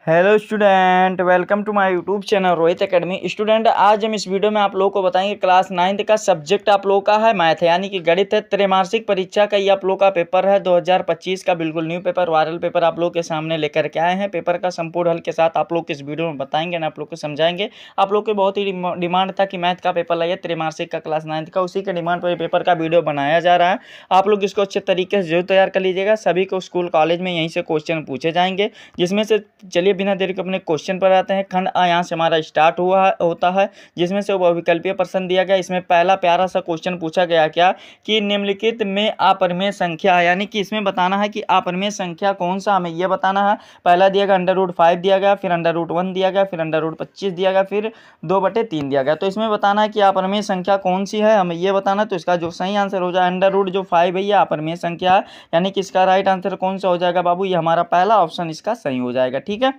Hello student, welcome to my YouTube channel Rohit Academy. Student, आज हम इस वीडियो में आप लोगों को बताएंगे क्लास 9th का सब्जेक्ट आप लोगों का है मैथ, यानी कि गणित है। त्रैमासिक परीक्षा का ये आप लोगों का पेपर है 2025 का, बिल्कुल न्यू पेपर, वायरल पेपर आप लोग के सामने लेकर के आए हैं। पेपर का संपूर्ण हल के साथ आप लोग इस वीडियो में बताएंगे ना, आप लोग को समझाएंगे। आप लोग के बहुत ही डिमांड था कि मैथ का पेपर लाइए त्रैमासिक का क्लास 9th का, उसी के डिमांड पर पेपर का वीडियो बनाया जा रहा है। आप लोग इसको अच्छे तरीके से जरूर तैयार कर लीजिएगा। सभी को स्कूल कॉलेज में यहीं से क्वेश्चन पूछे जाएंगे, जिसमें से चलिए बिना देरी के अपने क्वेश्चन पर आते हैं। खंड आ यहाँ से हमारा स्टार्ट होता है, जिसमें से वो विकल्पीय प्रश्न दिया गया। इसमें पहला प्यारा सा क्वेश्चन पूछा गया क्या कि निम्नलिखित में अपरिमेय संख्या है, यानी कि इसमें बताना है कि अपरिमेय संख्या कौन सा, हमें यह बताना है। पहला दिया गया √5 दिया गया, फिर √1 दिया गया, फिर √25 दिया गया, फिर 2/3 दिया गया। तो इसमें बताना है कि अपरिमेय संख्या कौन सी है, हमें यह बताना। तो इसका जो सही आंसर हो जाए √5 है, यह अपरिमेय संख्या है, यानी कि इसका राइट आंसर कौन सा हो जाएगा बाबू, ये हमारा पहला ऑप्शन इसका सही हो जाएगा। ठीक है,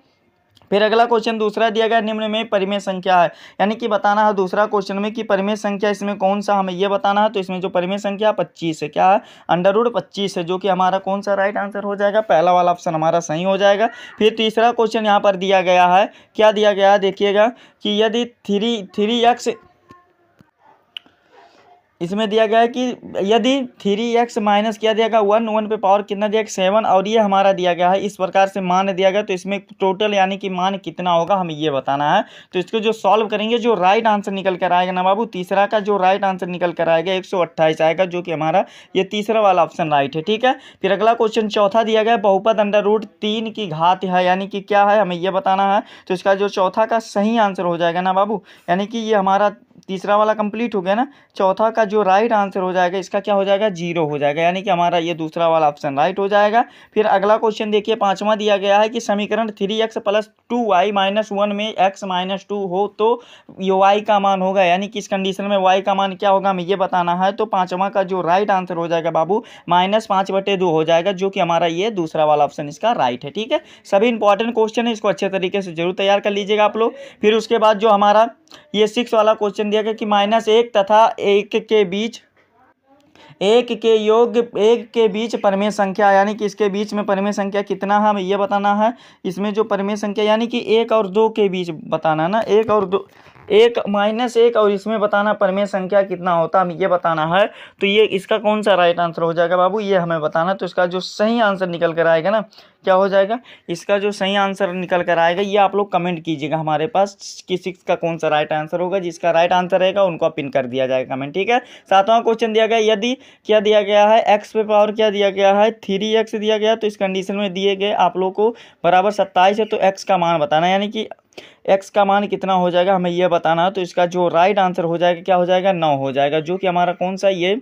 फिर अगला क्वेश्चन दूसरा दिया गया, निम्न में परिमेय संख्या है, यानी कि बताना है दूसरा क्वेश्चन में कि परिमेय संख्या इसमें कौन सा, हमें यह बताना है। तो इसमें जो परिमेय संख्या 25 है, क्या है, √25 है, जो कि हमारा कौन सा राइट आंसर हो जाएगा, पहला वाला ऑप्शन हमारा सही हो जाएगा। फिर तीसरा क्वेश्चन यहाँ पर दिया गया है, क्या दिया गया है देखिएगा कि यदि 3x, इसमें दिया गया है कि यदि 3x माइनस क्या दिया गया 1 पे पावर कितना दिया 7, और ये हमारा दिया गया है इस प्रकार से मान दिया गया। तो इसमें टोटल यानी कि मान कितना होगा, हमें ये बताना है। तो इसको जो सॉल्व करेंगे, जो राइट आंसर निकल कर आएगा ना बाबू, तीसरा का जो राइट आंसर निकल कर आएगा 128 आएगा, जो कि हमारा ये तीसरा वाला ऑप्शन राइट है। ठीक है, फिर अगला क्वेश्चन चौथा दिया गया, बहुपद √3 की घात है, यानी कि क्या है, हमें ये बताना है। तो इसका जो चौथा का सही आंसर हो जाएगा ना बाबू, यानी कि ये हमारा तीसरा वाला कंप्लीट हो गया ना। चौथा का जो राइट आंसर हो जाएगा, इसका क्या हो जाएगा, 0 हो जाएगा, यानी कि हमारा ये दूसरा वाला ऑप्शन राइट हो जाएगा। फिर अगला क्वेश्चन देखिए, पांचवा दिया गया है कि समीकरण 3x + 2y - 1 में x - 2 हो तो ये y का मान होगा, यानी कि इस कंडीशन में y का मान क्या होगा, हमें ये बताना है। तो पांचवा का जो राइट आंसर हो जाएगा बाबू, -5/2 हो जाएगा, जो कि हमारा ये दूसरा वाला ऑप्शन इसका राइट है। ठीक है, सभी इंपॉर्टेंट क्वेश्चन है, इसको अच्छे तरीके से जरूर तैयार कर लीजिएगा आप लोग। फिर उसके बाद जो हमारा ये 6 वाला क्वेश्चन दिया गया कि -1 तथा 1 के बीच, एक के योग एक के बीच परिमेय संख्या, यानी कि इसके बीच में परिमेय संख्या कितना है, हमें यह बताना है। इसमें जो परिमेय संख्या यानी कि 1 और 2 के बीच बताना ना, 1 और 2, 1 -1, और इसमें बताना परिमेय संख्या कितना होता है, हमें ये बताना है। तो ये इसका कौन सा राइट आंसर हो जाएगा बाबू, ये हमें बताना। तो इसका जो सही आंसर निकल कर आएगा ना, क्या हो जाएगा, इसका जो सही आंसर निकल कर आएगा, ये आप लोग कमेंट कीजिएगा हमारे पास कि 6 का कौन सा राइट आंसर होगा। जिसका राइट आंसर रहेगा उनको पिन कर दिया जाएगा कमेंट। ठीक है, सातवां क्वेश्चन दिया गया, यदि क्या दिया गया है, x पे पावर क्या दिया गया है, 3x दिया गया। तो इस कंडीशन में दिए गए आप लोग को बराबर 27 है, तो x का मान बताना है, यानी कि x का मान कितना हो जाएगा, हमें यह बताना है। तो इसका जो राइट आंसर हो जाएगा, क्या हो जाएगा, 9 हो जाएगा, जो कि हमारा कौन सा, ये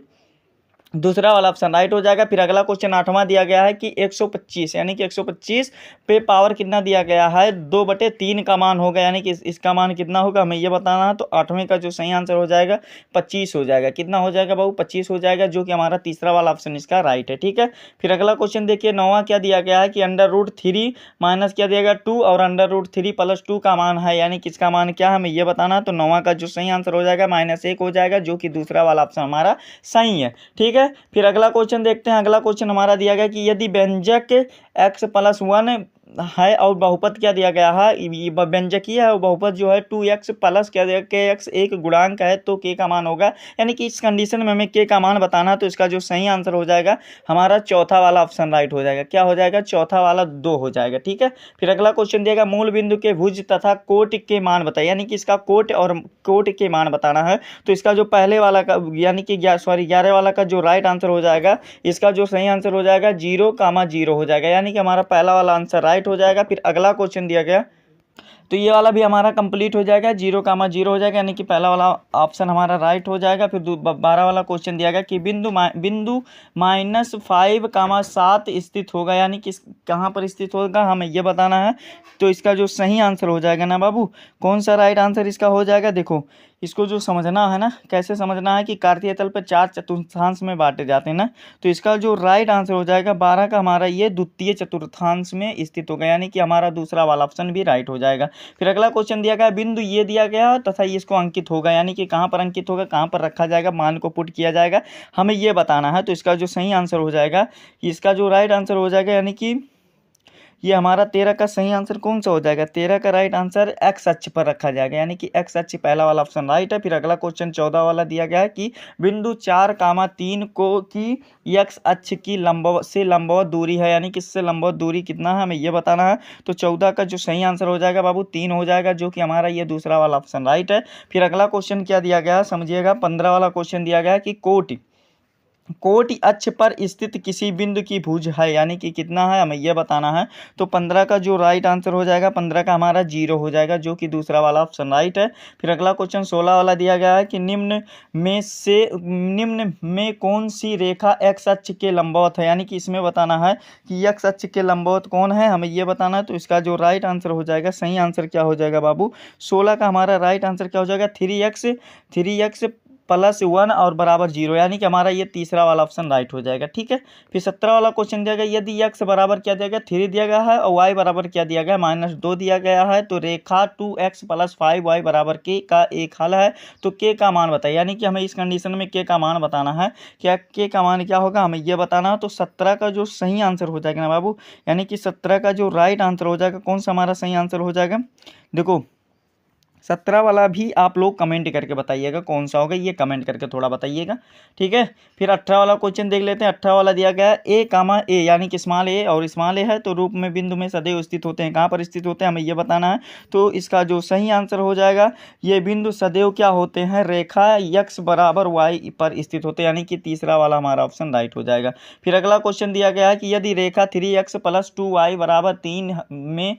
दूसरा वाला ऑप्शन राइट हो जाएगा। फिर अगला क्वेश्चन आठवां दिया गया है कि 125, यानी कि 125 पे पावर कितना दिया गया है, 2/3 का मान होगा, यानी कि इसका मान कितना होगा, हमें ये बताना है। तो आठवें का जो सही आंसर हो जाएगा 25 हो जाएगा। कितना हो जाएगा बाबू, 25 हो जाएगा, जो कि हमारा तीसरा वाला ऑप्शन इसका राइट है। ठीक है, फिर अगला क्वेश्चन देखिए, नौवां क्या दिया गया है कि √3 माइनस क्या दिया गया 2 और √3 + 2 का मान है, यानी कि इसका मान क्या है, हमें ये बताना है। तो नौवां का जो सही आंसर हो जाएगा -1 हो जाएगा, जो कि दूसरा वाला ऑप्शन हमारा सही है। ठीक है, फिर अगला क्वेश्चन देखते हैं। अगला क्वेश्चन हमारा दिया गया कि यदि व्यंजक x + 1 है और बहुपद क्या दिया गया है, व्यंजकीय है और बहुपद जो है 2x + क्या दिया kx एक गुणांक है, तो k का मान होगा, यानी कि इस कंडीशन में हमें k का मान बताना। तो इसका जो सही आंसर हो जाएगा हमारा चौथा वाला ऑप्शन राइट हो जाएगा। क्या हो जाएगा, चौथा वाला 2 हो जाएगा। ठीक है, फिर अगला क्वेश्चन दिएगा, मूल बिंदु के भुज तथा कोट के मान बताइए, यानी कि इसका कोट और कोट के मान बताना है। तो इसका जो पहले वाला का यानी कि 11 वाला का जो राइट आंसर हो जाएगा, इसका जो सही आंसर हो जाएगा 0,0 हो जाएगा, यानी कि हमारा पहला वाला आंसर राइट हो जाएगा। फिर अगला क्वेश्चन दिया गया, तो ये वाला भी हमारा कंप्लीट हो जाएगा, 0,0 हो जाएगा, यानी कि पहला वाला ऑप्शन हमारा राइट हो जाएगा। फिर 12 वाला क्वेश्चन दिया गया कि बिंदु -5,7 स्थित होगा, यानी कि कहाँ पर स्थित होगा, हमें ये बताना है। तो इसका जो सही आंसर हो जाएगा ना बाबू, कौन सा राइट आंसर इसका हो जाएगा, देखो इसको जो समझना है ना, कैसे समझना है कि कार्तीय तल पर 4 चतुर्थांश में बांटे जाते हैं ना। तो इसका जो राइट आंसर हो जाएगा 12 का हमारा ये द्वितीय चतुर्थांश में स्थित होगा, यानी कि हमारा दूसरा वाला ऑप्शन भी राइट हो जाएगा। फिर अगला क्वेश्चन दिया गया, बिंदु ये दिया गया तथा ये इसको अंकित होगा, यानी कि कहाँ पर अंकित होगा, कहाँ पर रखा जाएगा, मान को पुट किया जाएगा, हमें ये बताना है। तो इसका जो सही आंसर हो जाएगा, इसका जो राइट आंसर हो जाएगा, यानी कि ये हमारा 13 का सही आंसर कौन सा हो जाएगा? 13 का राइट आंसर एक्स अक्ष पर रखा जाएगा, यानी कि एक्स अक्ष पहला वाला ऑप्शन राइट है। फिर अगला क्वेश्चन 14 वाला दिया गया है कि बिंदु 4,3 को की एक्स अक्ष की लंबवत दूरी है, यानी कि इससे लंबवत दूरी कितना है हमें ये बताना है। तो 14 का जो सही आंसर हो जाएगा बाबू 3 हो जाएगा, जो कि हमारा ये दूसरा वाला ऑप्शन राइट है। फिर अगला क्वेश्चन क्या दिया गया है समझिएगा, 15 वाला क्वेश्चन दिया गया है कि कोटि अक्ष पर स्थित किसी बिंदु की भुज है, यानी कि कितना है हमें यह बताना है। तो 15 का जो राइट आंसर हो जाएगा, 15 का हमारा 0 हो जाएगा, जो कि दूसरा वाला ऑप्शन राइट है। फिर अगला क्वेश्चन 16 वाला दिया गया है कि निम्न में कौन सी रेखा एक्स अक्ष के लंबवत है, यानी कि इसमें बताना है कि एक्स अक्ष के लंबवत कौन है, हमें यह बताना है। तो इसका जो राइट आंसर हो जाएगा, सही आंसर क्या हो जाएगा बाबू? 16 का हमारा राइट आंसर क्या हो जाएगा? 3x +1 और बराबर 0, यानी कि हमारा ये तीसरा वाला ऑप्शन राइट हो जाएगा। ठीक है। फिर 17 वाला क्वेश्चन दिया गया, यदि x बराबर क्या दिया गया? 3 दिया गया है और y बराबर क्या दिया गया? -2 दिया गया है। तो रेखा 2x + 5y बराबर k का एक हल है। तो k का मान बताइए, यानी कि हमें इस कंडीशन में k का मान बताना है। क्या k का मान क्या होगा हमें ये बताना है। तो 17 का जो सही आंसर हो जाएगा ना बाबू, यानी कि 17 का जो राइट आंसर हो जाएगा, कौन सा हमारा सही आंसर हो जाएगा? देखो 17 वाला भी आप लोग कमेंट करके बताइएगा कौन सा होगा, ये कमेंट करके थोड़ा बताइएगा। ठीक है। फिर 18 वाला क्वेश्चन देख लेते हैं। 18 वाला दिया गया है a, यानी कि स्मॉल ए और स्मॉल ए है, तो रूप में बिंदु में सदैव स्थित होते हैं। कहाँ पर स्थित होते हैं हमें ये बताना है। तो इसका जो सही आंसर हो जाएगा, ये बिंदु सदैव क्या होते हैं? रेखा x बराबर y पर स्थित होते हैं, यानी कि तीसरा वाला हमारा ऑप्शन राइट हो जाएगा। फिर अगला क्वेश्चन दिया गया है कि यदि रेखा 3x + 2y बराबर 3 में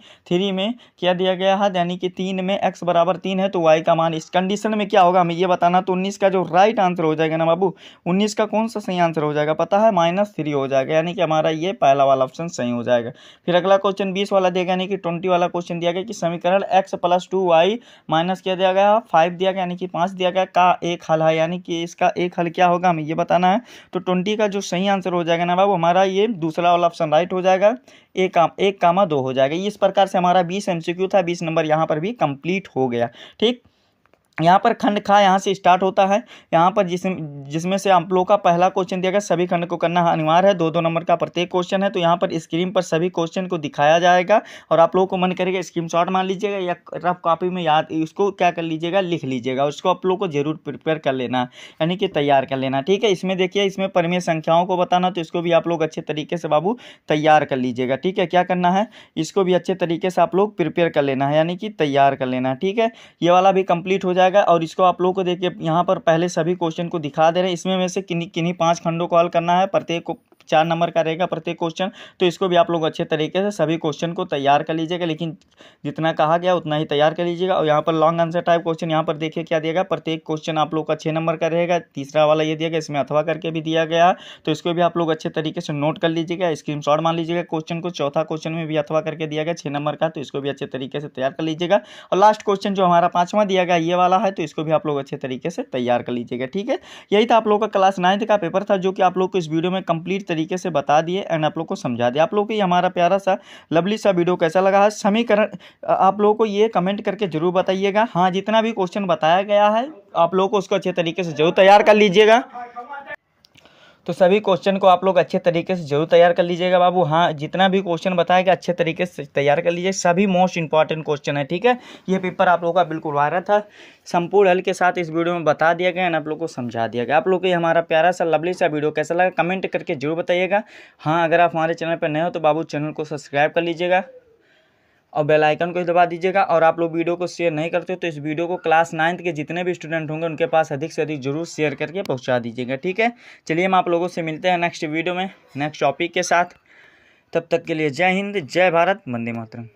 क्या दिया गया है, यानी कि 3 में x बराबर 3 है, तो y का मान इस कंडीशन में क्या होगा हमें ये बताना। तो 19 का जो राइट आंसर हो जाएगा ना बाबू, 19 का कौन सा सही आंसर हो जाएगा पता है? -3 हो जाएगा, यानी कि हमारा ये पहला वाला ऑप्शन सही हो जाएगा। फिर अगला क्वेश्चन 20 वाला दिया गया, यानी कि 20 वाला क्वेश्चन दिया गया कि समीकरण x + 2y माइनस क्या दिया गया? 5 दिया गया, यानी कि 5 दिया गया का एक हल है, यानी कि इसका एक हल क्या होगा हमें ये बताना है। तो 20 का जो सही आंसर हो जाएगा ना बाबू, हमारा ये दूसरा वाला ऑप्शन राइट हो जाएगा, 1,2 हो जाएगा। इस प्रकार से हमारा 20 MCQ था, 20 नंबर यहाँ पर भी कंप्लीट हो गया। ठीक। यहाँ पर खंड खा यहाँ से स्टार्ट होता है। यहाँ पर जिसमें से आप लोग का पहला क्वेश्चन दिया गया, सभी खंड को करना अनिवार्य है। 2-2 नंबर का प्रत्येक क्वेश्चन है। तो यहाँ पर स्क्रीन पर सभी क्वेश्चन को दिखाया जाएगा और आप लोगों को मन करेगा स्क्रीनशॉट मान लीजिएगा या रफ कॉपी में याद उसको क्या कर लीजिएगा, लिख लीजिएगा। उसको आप लोग को जरूर प्रिपेयर कर लेना, यानी कि तैयार कर लेना। ठीक है। इसमें देखिए, इसमें परिमेय संख्याओं को बताना, तो इसको भी आप लोग अच्छे तरीके से बाबू तैयार कर लीजिएगा। ठीक है। क्या करना है, इसको भी अच्छे तरीके से आप लोग प्रिपेयर कर लेना है, यानी कि तैयार कर लेना। ठीक है। ये वाला भी कंप्लीट हो जाएगा और इसको आप लोगों को देखिए यहाँ पर पहले सभी क्वेश्चन को दिखा दे रहे हैं। इसमें में से किन्हीं 5 खंडों को हल करना है, प्रत्येक को 4 नंबर का रहेगा प्रत्येक क्वेश्चन। तो इसको भी आप लोग अच्छे तरीके से सभी क्वेश्चन को तैयार कर लीजिएगा, लेकिन जितना कहा गया उतना ही तैयार कर लीजिएगा। और यहाँ पर लॉन्ग आंसर टाइप क्वेश्चन यहाँ पर देखिए क्या दिया गया, प्रत्येक क्वेश्चन आप लोग का 6 नंबर का रहेगा। तीसरा वाला ये दिया गया, इसमें अथवा करके भी दिया गया, तो इसको भी आप लोग अच्छे तरीके से नोट कर लीजिएगा, स्क्रीनशॉट मान लीजिएगा क्वेश्चन को। चौथा क्वेश्चन में भी अथवा करके दिया गया 6 नंबर का, तो इसको भी अच्छे तरीके से तैयार कर लीजिएगा। और लास्ट क्वेश्चन जो हमारा 5वां दिया गया ये वाला है, तो इसको भी आप लोग अच्छे तरीके से तैयार कर लीजिएगा। ठीक है। यही था आप लोगों का क्लास 9th का पेपर था, जो कि आप लोग को इस वीडियो में कंप्लीट तरीके से बता दिए एंड आप लोग को समझा दिया। आप लोग को ये हमारा प्यारा सा लवली सा वीडियो कैसा लगा है, समीकरण आप लोगों को ये कमेंट करके जरूर बताइएगा। हाँ, जितना भी क्वेश्चन बताया गया है आप लोगों को उसको अच्छे तरीके से जरूर तैयार कर लीजिएगा। तो सभी क्वेश्चन को आप लोग अच्छे तरीके से जरूर तैयार कर लीजिएगा बाबू। हाँ, जितना भी क्वेश्चन बताया गया अच्छे तरीके से तैयार कर लीजिए, सभी मोस्ट इंपॉर्टेंट क्वेश्चन है। ठीक है। ये पेपर आप लोगों का बिल्कुल वायरल था, संपूर्ण हल के साथ इस वीडियो में बता दिया गया एंड आप लोग को समझा दिया गया। आप लोग को ये हमारा प्यारा सा लवली सा वीडियो कैसा लगा कमेंट करके जरूर बताइएगा। हाँ, अगर आप हमारे चैनल पर नए हो तो बाबू चैनल को सब्सक्राइब कर लीजिएगा और बेल आइकन को दबा दीजिएगा। और आप लोग वीडियो को शेयर नहीं करते हो तो इस वीडियो को क्लास 9th के जितने भी स्टूडेंट होंगे उनके पास अधिक से अधिक जरूर शेयर करके पहुंचा दीजिएगा। ठीक है। चलिए, हम आप लोगों से मिलते हैं नेक्स्ट वीडियो में नेक्स्ट टॉपिक के साथ। तब तक के लिए जय हिंद, जय भारत, वंदे मातरम।